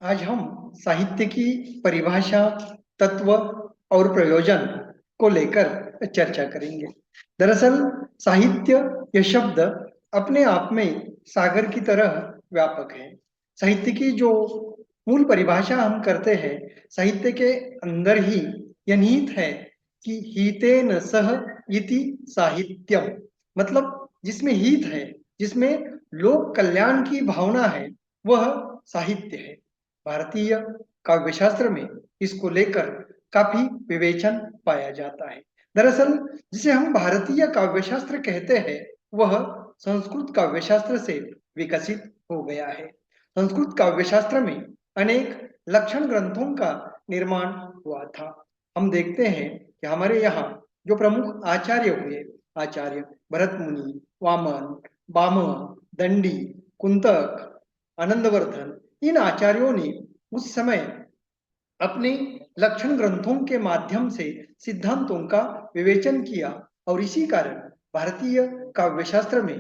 आज हम साहित्य की परिभाषा, तत्व और प्रयोजन को लेकर चर्चा करेंगे। दरअसल साहित्य यह शब्द अपने आप में सागर की तरह व्यापक है। साहित्य की जो मूल परिभाषा हम करते हैं, साहित्य के अंदर ही यह निहित है कि हितेन सह इति साहित्यम, मतलब जिसमें हित है, जिसमें लोक कल्याण की भावना है, वह साहित्य है। भारतीय काव्यशास्त्र में इसको लेकर काफी विवेचन पाया जाता है। दरअसल जिसे हम भारतीय काव्यशास्त्र कहते हैं, वह संस्कृत काव्यशास्त्र से विकसित हो गया है। संस्कृत काव्यशास्त्र में अनेक लक्षण ग्रंथों का निर्माण हुआ था। हम देखते हैं कि हमारे यहाँ जो प्रमुख आचार्य हुए, आचार्य भरत मुनि, वामन, बामन, दंडी, कुंतक, आनंदवर्धन, इन आचार्यों ने उस समय अपने लक्षण ग्रंथों के माध्यम से सिद्धांतों का विवेचन किया और इसी कारण भारतीय काव्यशास्त्र में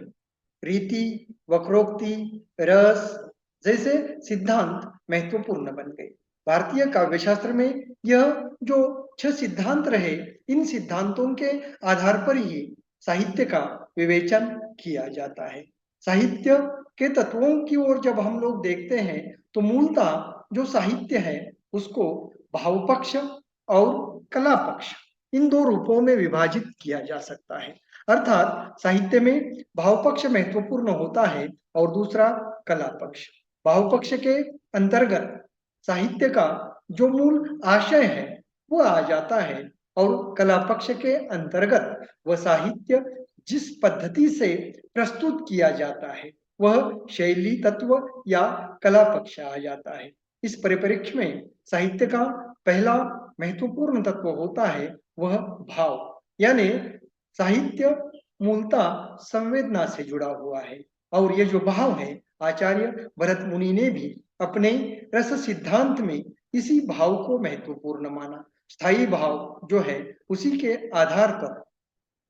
रीति, वक्रोक्ति, रस जैसे सिद्धांत महत्वपूर्ण बन गए। भारतीय काव्यशास्त्र में यह जो 6 सिद्धांत रहे, इन सिद्धांतों के आधार पर ही साहित्य का विवेचन किया जाता है। साहित्य के तत्वों की ओर जब हम लोग देखते हैं, तो मूलतः जो साहित्य है उसको भाव पक्ष और कला पक्ष, इन दो रूपों में विभाजित किया जा सकता है। अर्थात साहित्य में भाव पक्ष महत्वपूर्ण होता है और दूसरा कला पक्ष। भाव पक्ष के अंतर्गत साहित्य का जो मूल आशय है वो आ जाता है और कला पक्ष के अंतर्गत वह साहित्य जिस पद्धति से प्रस्तुत किया जाता है वह शैली तत्व या कला पक्ष आ जाता है। इस परिप्रेक्ष्य में साहित्य का पहला महत्वपूर्ण तत्व होता है वह भाव, यानी साहित्य मूलतः संवेदना से जुड़ा हुआ है और ये जो भाव है, आचार्य भरत मुनि ने भी अपने रस सिद्धांत में इसी भाव को महत्वपूर्ण माना। स्थायी भाव जो है उसी के आधार पर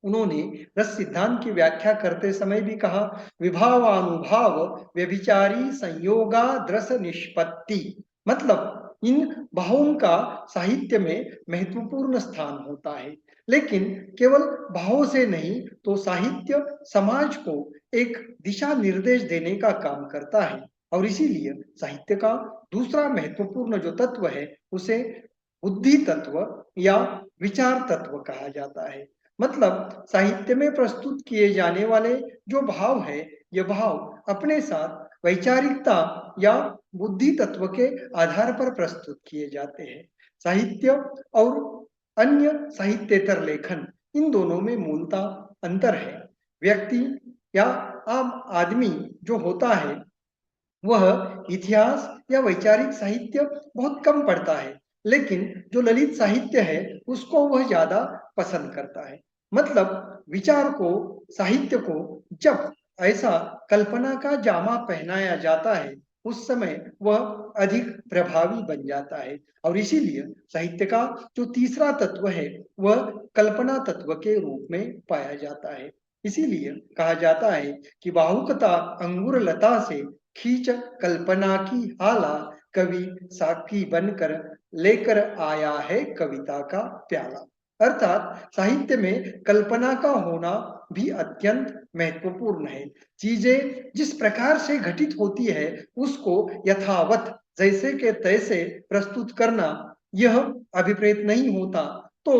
उन्होंने रस सिद्धांत की व्याख्या करते समय भी कहा, विभावानुभाव व्यभिचारी संयोगाद्रस निष्पत्ति, मतलब इन भावों का साहित्य में महत्वपूर्ण स्थान होता है। लेकिन केवल भावों से नहीं, तो साहित्य समाज को एक दिशा निर्देश देने का काम करता है और इसीलिए साहित्य का दूसरा महत्वपूर्ण जो तत्व है उसे बुद्धि तत्व या विचार तत्व कहा जाता है। मतलब साहित्य में प्रस्तुत किए जाने वाले जो भाव है, ये भाव अपने साथ वैचारिकता या बुद्धि तत्व के आधार पर प्रस्तुत किए जाते हैं। साहित्य और अन्य साहित्येतर लेखन, इन दोनों में मूलतः अंतर है। व्यक्ति या आम आदमी जो होता है वह इतिहास या वैचारिक साहित्य बहुत कम पढ़ता है, लेकिन जो ललित साहित्य है उसको वह ज्यादा पसंद करता है। मतलब विचार को, साहित्य को जब ऐसा कल्पना का जामा पहनाया जाता है उस समय वह अधिक प्रभावी बन जाता है और इसीलिए साहित्य का जो तीसरा तत्व है वह कल्पना तत्व के रूप में पाया जाता है। इसीलिए कहा जाता है कि बाहुकता अंगुर लता से खींच कल्पना की हाला, कवि साक्षी बनकर लेकर आया है कविता का प्याला। अर्थात साहित्य में कल्पना का होना भी अत्यंत महत्वपूर्ण है। चीजें जिस प्रकार से घटित होती है उसको यथावत जैसे के तैसे प्रस्तुत करना, यह अभिप्रेत नहीं होता, तो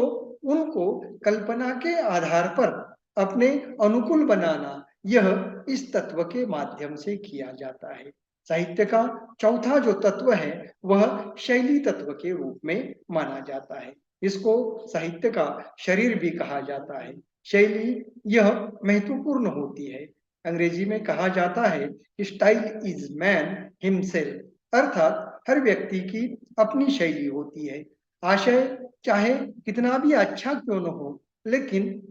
उनको कल्पना के आधार पर अपने अनुकूल बनाना, यह इस तत्व के माध्यम से किया जाता है। साहित्य का चौथा जो तत्व है वह शैली तत्व के रूप में माना जाता है। इसको साहित्य का शरीर भी कहा जाता है। शैली यह महत्वपूर्ण होती है। अंग्रेजी में कहा जाता है कि स्टाइल इज मैन हिमसेल्फ, अर्थात हर व्यक्ति की अपनी शैली होती है। आशय चाहे कितना भी अच्छा क्यों न हो, लेकिन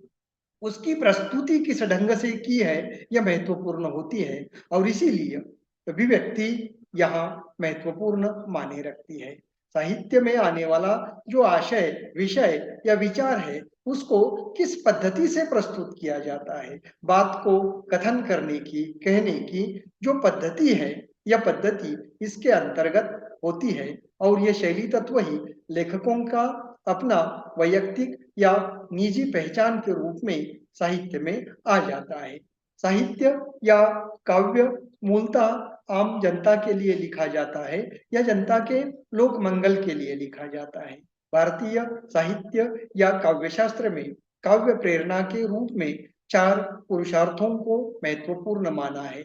उसकी प्रस्तुति किस ढंग से की है यह महत्वपूर्ण होती है और इसीलिए अभिव्यक्ति यहाँ महत्वपूर्ण माने रखती है। साहित्य में आने वाला जो आशय, विषय या विचार है उसको किस पद्धति से प्रस्तुत किया जाता है, बात को कथन करने की, कहने की जो पद्धति है, यह पद्धति इसके अंतर्गत होती है और ये शैली तत्व ही लेखकों का अपना वैयक्तिक या निजी पहचान के रूप में साहित्य में आ जाता है। साहित्य या काव्य मूलतः आम जनता के लिए लिखा जाता है या जनता के लोक मंगल के लिए लिखा जाता है। भारतीय साहित्य या काव्यशास्त्र में काव्य प्रेरणा के रूप में 4 पुरुषार्थों को महत्वपूर्ण माना है।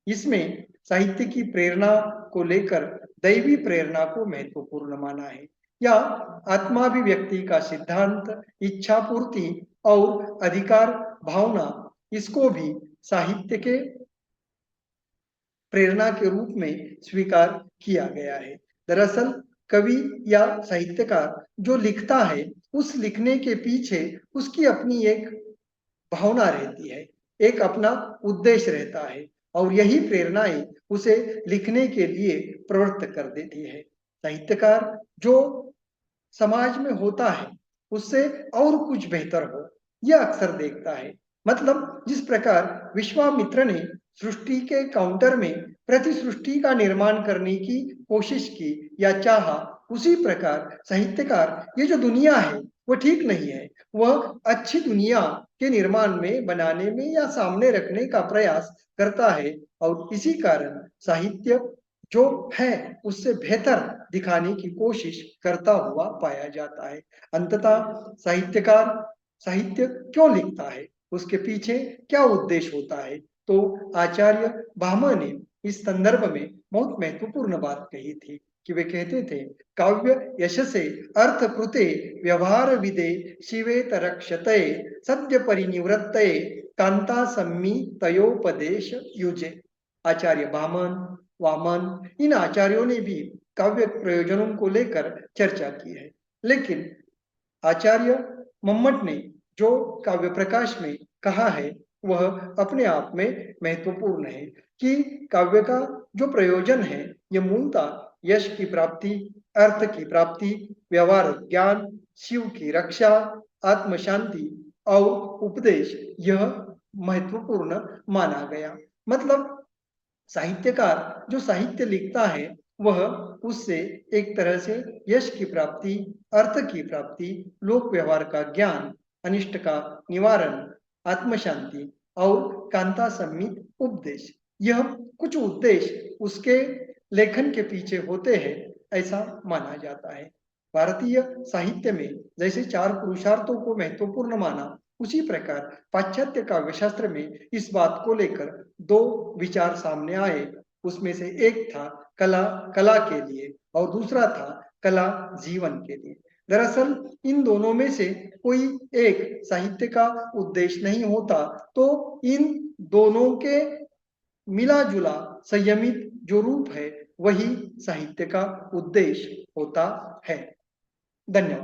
इसमें साहित्य की प्रेरणा को लेकर दैवी प्रेरणा को महत्वपूर्ण माना है या आत्माभिव्यक्ति का सिद्धांत, इच्छा पूर्ति और अधिकार भावना, इसको भी साहित्य के प्रेरणा के रूप में स्वीकार किया गया है। दरअसल कवि या साहित्यकार जो लिखता है, उस लिखने के पीछे उसकी अपनी एक भावना रहती है, एक अपना उद्देश्य रहता है और यही प्रेरणाएं उसे लिखने के लिए प्रवृत्त कर देती है। साहित्यकार जो समाज में होता है, उससे और कुछ बेहतर हो, यह अक्सर देखता है। मतलब जिस प्रकार विश्वामित्र ने सृष्टि के काउंटर में प्रतिसृष्टि का निर्माण करने की कोशिश की या चाहा, उसी प्रकार साहित्यकार ये जो दुनिया है वो ठीक नहीं है, वह अच्छी दुनिया के निर्माण में, बनाने में या सामने रखने का प्रयास करता है और इसी कारण साहित्य जो है उससे बेहतर दिखाने की कोशिश करता हुआ पाया जाता है। अंततः साहित्यकार साहित्य क्यों लिखता है, उसके पीछे क्या उद्देश्य होता है, तो आचार्य भामा ने इस संदर्भ में बहुत महत्वपूर्ण बात कही थी कि वे कहते थे, काव्य यशसे अर्थ कृते व्यवहार विदे शिवेत रक्षते सद्य परिनिवृत्ते कांता सम्मी तयोपदेश युजे। आचार्य भामन, वामन, इन आचार्यों ने भी काव्य प्रयोजनों को लेकर चर्चा की है, लेकिन आचार्य मम्मट ने जो काव्य प्रकाश में कहा है वह अपने आप में महत्वपूर्ण है कि काव्य का जो प्रयोजन है यह मूलतः यश की प्राप्ति, अर्थ की प्राप्ति, व्यवहार ज्ञान, शिव की रक्षा, आत्म शांति और उपदेश, यह महत्वपूर्ण माना गया। मतलब साहित्यकार जो साहित्य लिखता है वह उससे एक तरह से यश की प्राप्ति, अर्थ की प्राप्ति, लोक व्यवहार का ज्ञान, अनिष्ट का निवारण, आत्म शांति और कांता सम्मित उपदेश, यह कुछ उद्देश्य उसके लेखन के पीछे होते हैं, ऐसा माना जाता है। भारतीय साहित्य में जैसे 4 पुरुषार्थों को महत्वपूर्ण माना, उसी प्रकार पाश्चात्य काव्यशास्त्र में इस बात को लेकर 2 विचार सामने आए। उसमें से एक था कला कला के लिए और दूसरा था कला जीवन के लिए। दरअसल इन दोनों में से कोई एक साहित्य का उद्देश्य नहीं होता, तो इन दोनों के मिला जुला संयमित जो रूप है वही साहित्य का उद्देश्य होता है। धन्यवाद।